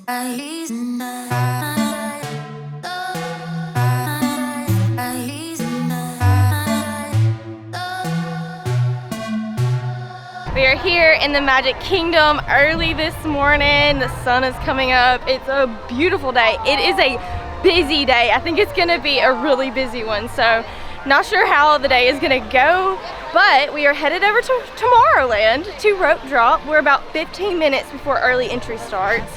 We are here in the Magic Kingdom early this morning. The sun is coming up. It's a beautiful day. It is a busy day. I think it's gonna be a really busy one. So not sure how the day is gonna go, but we are headed over to Tomorrowland to rope drop. We're about 15 minutes before early entry starts.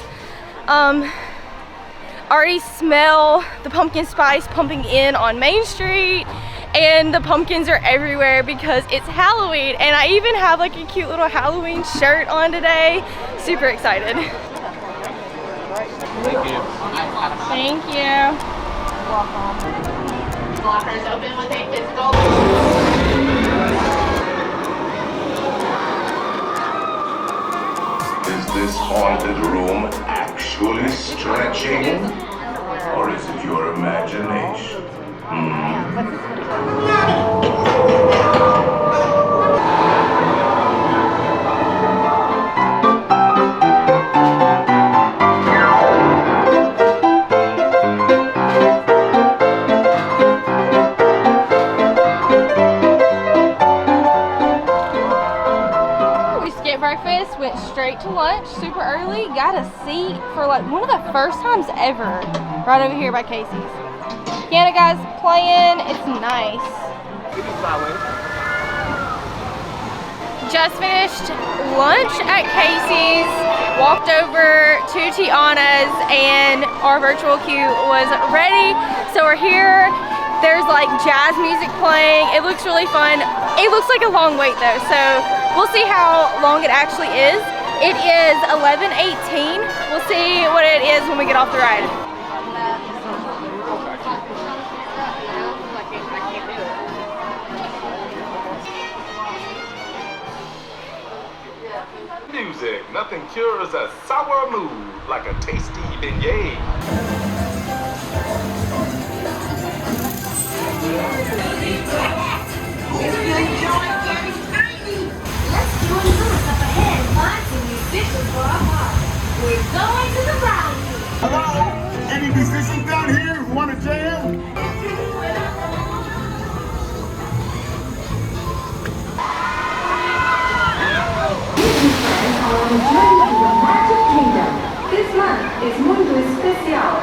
Already smell the pumpkin spice pumping in on Main Street, and the pumpkins are everywhere because it's Halloween, and I even have like a cute little Halloween shirt on today. Super excited. Thank you. Thank you. Lockers open with a physical. Is this haunted room actually stretching? Or is it your imagination? Breakfast, went straight to lunch super early, got a seat for like one of the first times ever right over here by Casey's. Tiana guys playing, it's nice. Just finished lunch at Casey's, walked over to Tiana's, and our virtual queue was ready. So we're here. There's like jazz music playing. It looks really fun. It looks like a long wait though, so we'll see how long it actually is. It is 11:18. We'll see what it is when we get off the ride. Music, nothing cures a sour mood like a tasty beignet. If you enjoy getting tiny, let's join us up ahead and find some musicians for our party. We're going to the Bayou. Hello? Any musicians down here who want to jam? Disney fans are on a journey to the Magic Kingdom. This month is muy especial.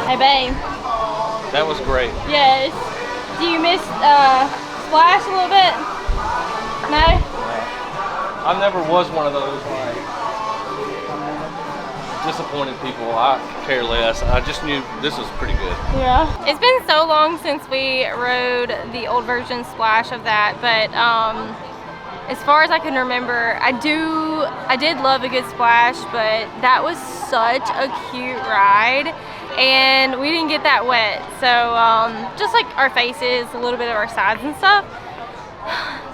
Hey babe. That was great. Yes. Do you miss Splash a little bit? No? I never was one of those like disappointed people. I care less. I just knew this was pretty good. Yeah. It's been so long since we rode the old version Splash of that, but as far as I can remember, I did love a good Splash, but that was such a cute ride. And we didn't get that wet, so just like our faces, a little bit of our sides and stuff.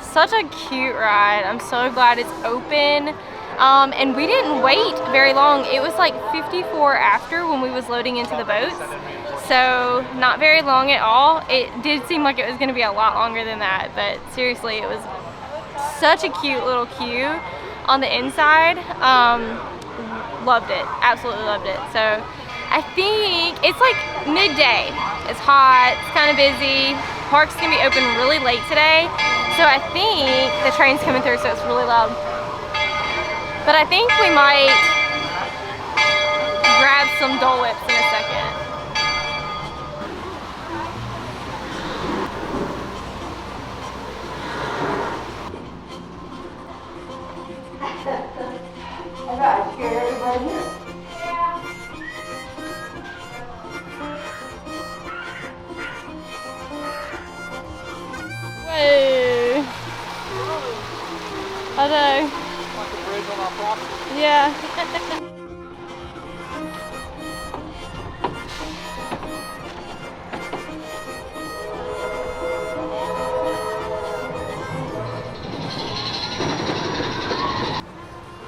Such a cute ride. I'm so glad it's open. And we didn't wait very long. It was like 54 after when we was loading into the boats, so not very long at all. It did seem like it was going to be a lot longer than that, but seriously, it was such a cute little queue on the inside. Loved it, absolutely loved it. So I think it's like midday. It's hot, it's kind of busy. Park's gonna be open really late today. So I think the train's coming through, so it's really loud. But I think we might grab some Dole Whips in a second. I got to share everybody here. Whoa. I know. Like a bridge on our property. Yeah.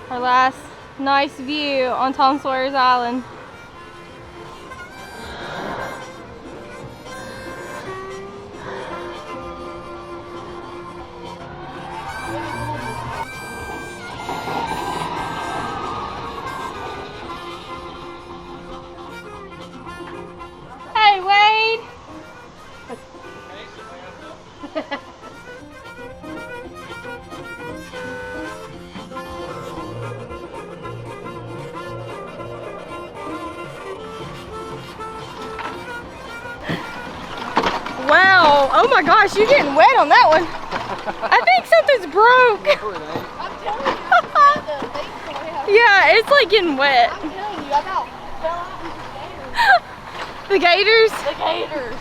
Our last nice view on Tom Sawyer's Island. Wow, oh my gosh, you're getting wet on that one. I think something's broke. I'm telling you, Yeah, it's like getting wet. I'm telling you, I about fell out with The gators? the gators.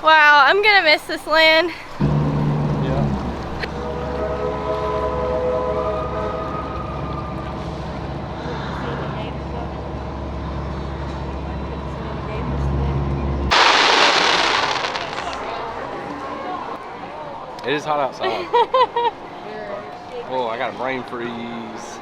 Wow, I'm gonna miss this land. Yeah. It is hot outside. Oh, I got a brain freeze.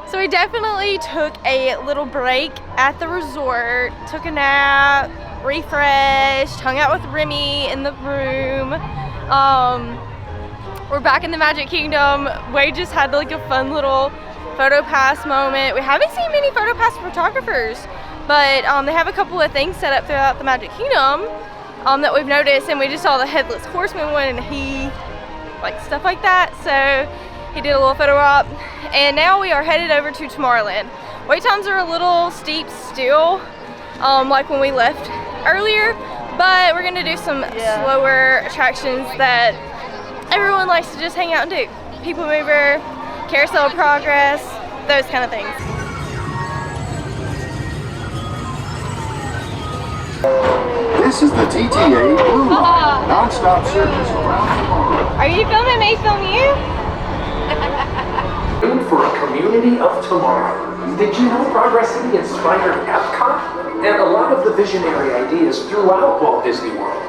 So we definitely took a little break at the resort, took a nap, refreshed, hung out with Remy in the room. We're back in the Magic Kingdom. Wade just had like a fun little photo pass moment. We haven't seen many photo pass photographers, but they have a couple of things set up throughout the Magic Kingdom that we've noticed, and we just saw the Headless Horseman one, and he liked stuff like that, so he did a little photo op. And now we are headed over to Tomorrowland. Wait times are a little steep still, like when we left earlier, but we're gonna do some slower attractions that everyone likes to just hang out and do. People Mover, Carousel of Progress, those kind of things. This is the TTA Blue Line, non-stop service around tomorrow. Are you filming me, film you? For a community of tomorrow. Did you know Progress City inspired Epcot? And a lot of the visionary ideas throughout Walt Disney World.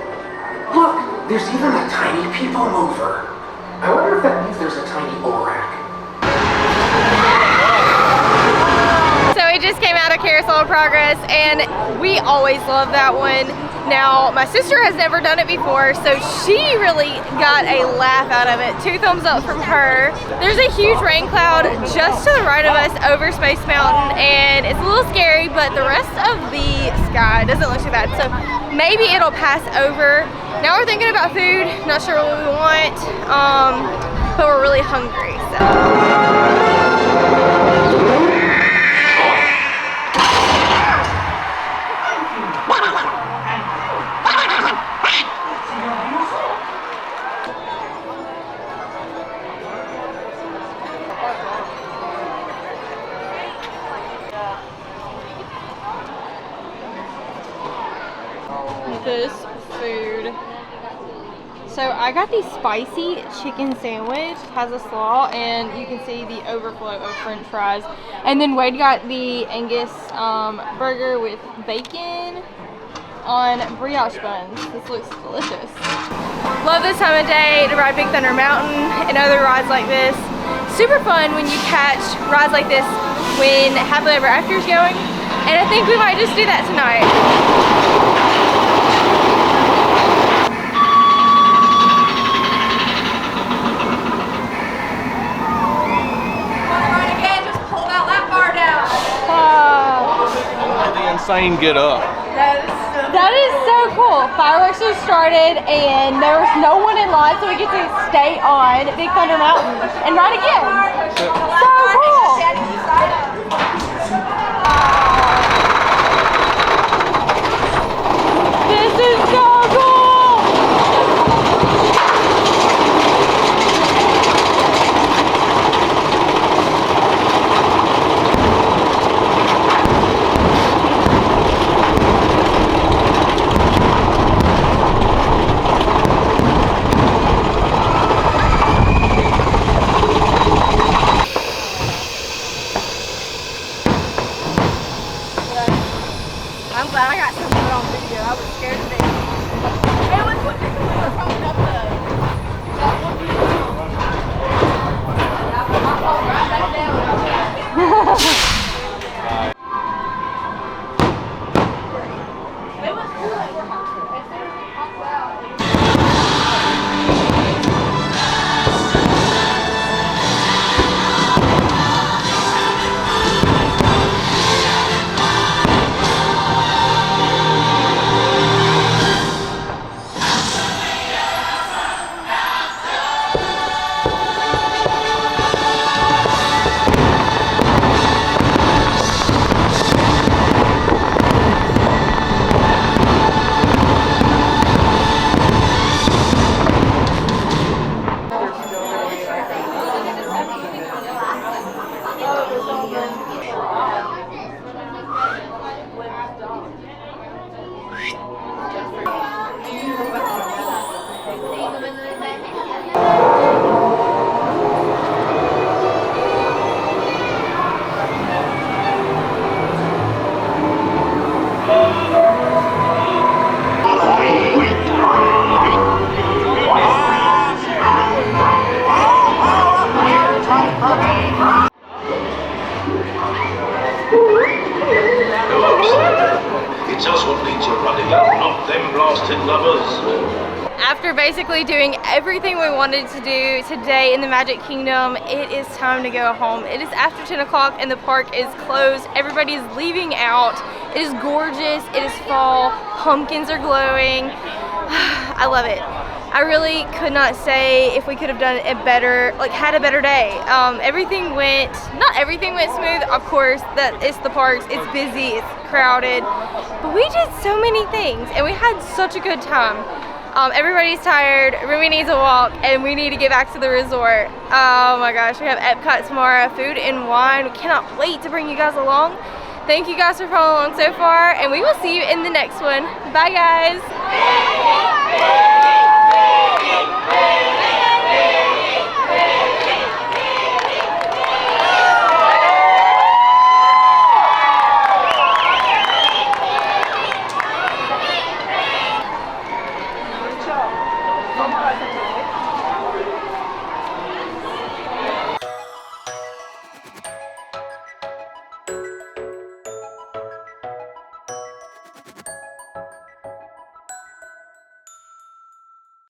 Look, there's even a tiny people mover. I wonder if that means there's a tiny ORAC. So we just came out of Carousel of Progress, and we always love that one. Now, my sister has never done it before, so she really got a laugh out of it. 2 thumbs up from her. There's a huge rain cloud just to the right of us over Space Mountain, and it's a little scary, but the rest of the sky doesn't look too bad, so maybe it'll pass over. Now we're thinking about food, not sure what we want, but we're really hungry, so. This food. So I got the spicy chicken sandwich, has a slaw, and you can see the overflow of french fries. And then Wade got the Angus burger with bacon on brioche buns. This looks delicious. Love this time of day to ride Big Thunder Mountain and other rides like this. Super fun when you catch rides like this when Happily Ever After is going. And I think we might just do that tonight. Insane get up. That is so cool. Fireworks just started and there was no one in line, so we get to stay on Big Thunder Mountain and ride again. So cool. This is so cool. Bloody hell, not them blasted lovers. After basically doing everything we wanted to do today in the Magic Kingdom, it is time to go home. It is after 10 o'clock and the park is closed. Everybody's leaving out. It is gorgeous. It is fall. Pumpkins are glowing. I love it. I really could not say if we could have done it better, like had a better day. Not everything went smooth, of course, that it's the parks, it's busy, it's crowded, but we did so many things and we had such a good time. Everybody's tired, Rumi needs a walk, and we need to get back to the resort. Oh my gosh, we have Epcot tomorrow, food and wine. We cannot wait to bring you guys along. Thank you guys for following along so far, and we will see you in the next one. Bye guys.